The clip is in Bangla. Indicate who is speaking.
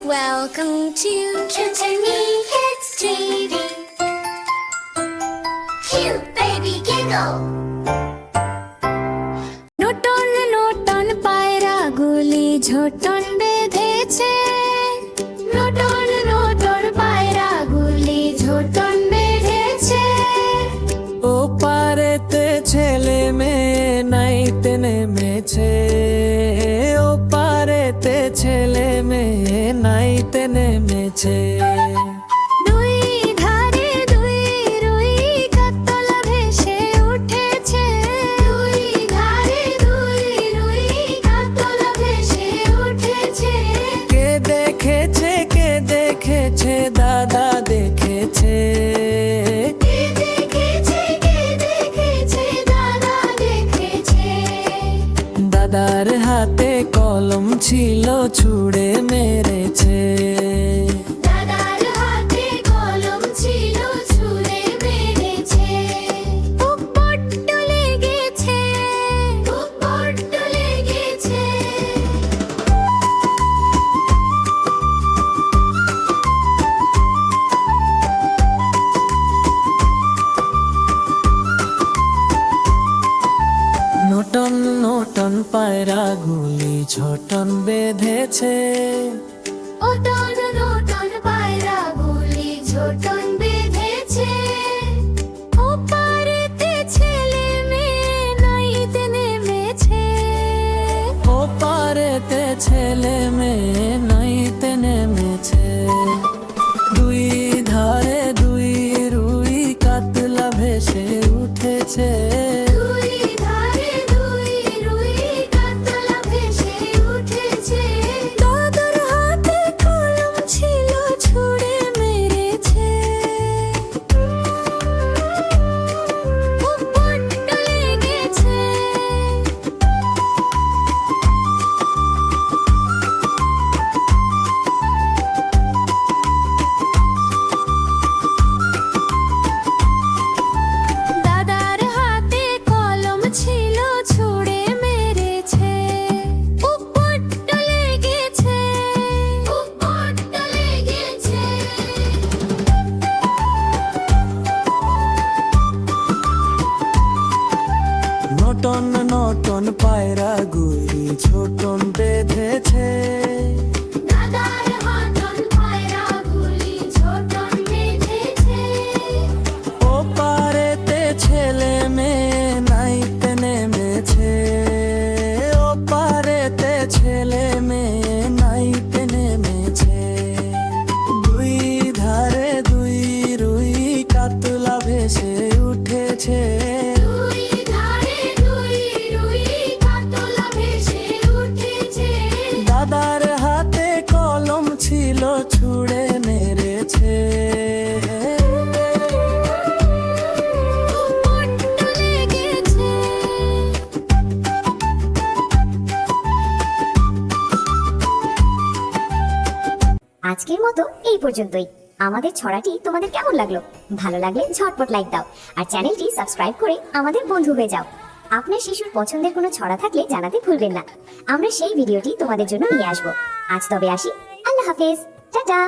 Speaker 1: Welcome to
Speaker 2: Kintani Kids TV. Cute baby giggle.
Speaker 1: Norton Norton পায়রা গুলি ঝোটন বেঁধেছে নটন নটন পায়রা গুলি ঝোটন বেঁধেছে
Speaker 3: ও পারেতে ছেলে মেয়ে নাইতে নেমেছে ও পারেতে ছেলে মেয়ে নাইতে নেমেছে
Speaker 1: দুই ধারে দুই রুই কাতলা ভেসে উঠেছে দুই ধারে দুই রুই কাতলা ভেসে উঠেছে
Speaker 3: কে দেখেছে দাদা দেখেছে
Speaker 1: কে দেখেছে দাদা দেখেছে
Speaker 3: দাদার হাতে কলম ছিল ছুঁড়ে মেরেছে
Speaker 1: দাদার হাতে কলম ছিল ছুঁড়ে মেরেছে খুব বড্ড লেগেছে খুব বড্ড লেগেছে
Speaker 3: নটন নটন পায়রা গুলি ছোটন বেঁধেছে
Speaker 1: ওটন নটন পায়রা গুলি ঝোটন বেঁধেছে ও পারেতে ছেলে মেয়ে নাইতে নেমেছে
Speaker 3: ও পারেতে ছেলে মেয়ে নাইতে নেমেছে দুই ধারে দুই রুই কাতলা ভেসে উঠেছে
Speaker 1: দুই ধারে দুই রুই কাতলা ভেসে উঠেছে দাদার হাতে কলম ছিল ছুঁড়ে মেরেছে খুব বড্ড লেগেছে দাদার হাতে কলম ছিল ছুঁড়ে মেরেছে খুব বড্ড লেগেছে খুব বড্ড লেগেছে
Speaker 3: নটন নটন পায়রা গুলি ছোটন বেঁধেছে
Speaker 1: দাদার হাতন পায়রা গুলি ঝোটন বেঁধেছে
Speaker 3: ও পারেতে ছেলে মেয়ে নাইতে নেমেছে ও পারেতে ছেলে মেয়ে নাইতে নেমেছে দুই ধারে দুই রুই কাতলা ভেসে উঠেছে
Speaker 1: দুই ধারে দুই রুই কাতলা ভেসে উঠেছে
Speaker 3: দাদার হাতে কলম ছিল ছুঁড়ে মেরেছে
Speaker 1: খুব বড্ড লেগেছে
Speaker 2: আজকের মতো এই পর্যন্তই। আমাদের ছড়াটি তোমাদের কেমন লাগলো? ভালো লাগলে ঝটপট লাইক দাও আর চ্যানেলটি সাবস্ক্রাইব করে আমাদের বন্ধু হয়ে যাও। আপনার শিশুর পছন্দের কোনো ছড়া থাকলে জানাতে ভুলবেন না। আমরা সেই ভিডিওটি তোমাদের জন্য নিয়ে আসব। আজ তবে আসি। আল্লাহ হাফেজ। টাটা।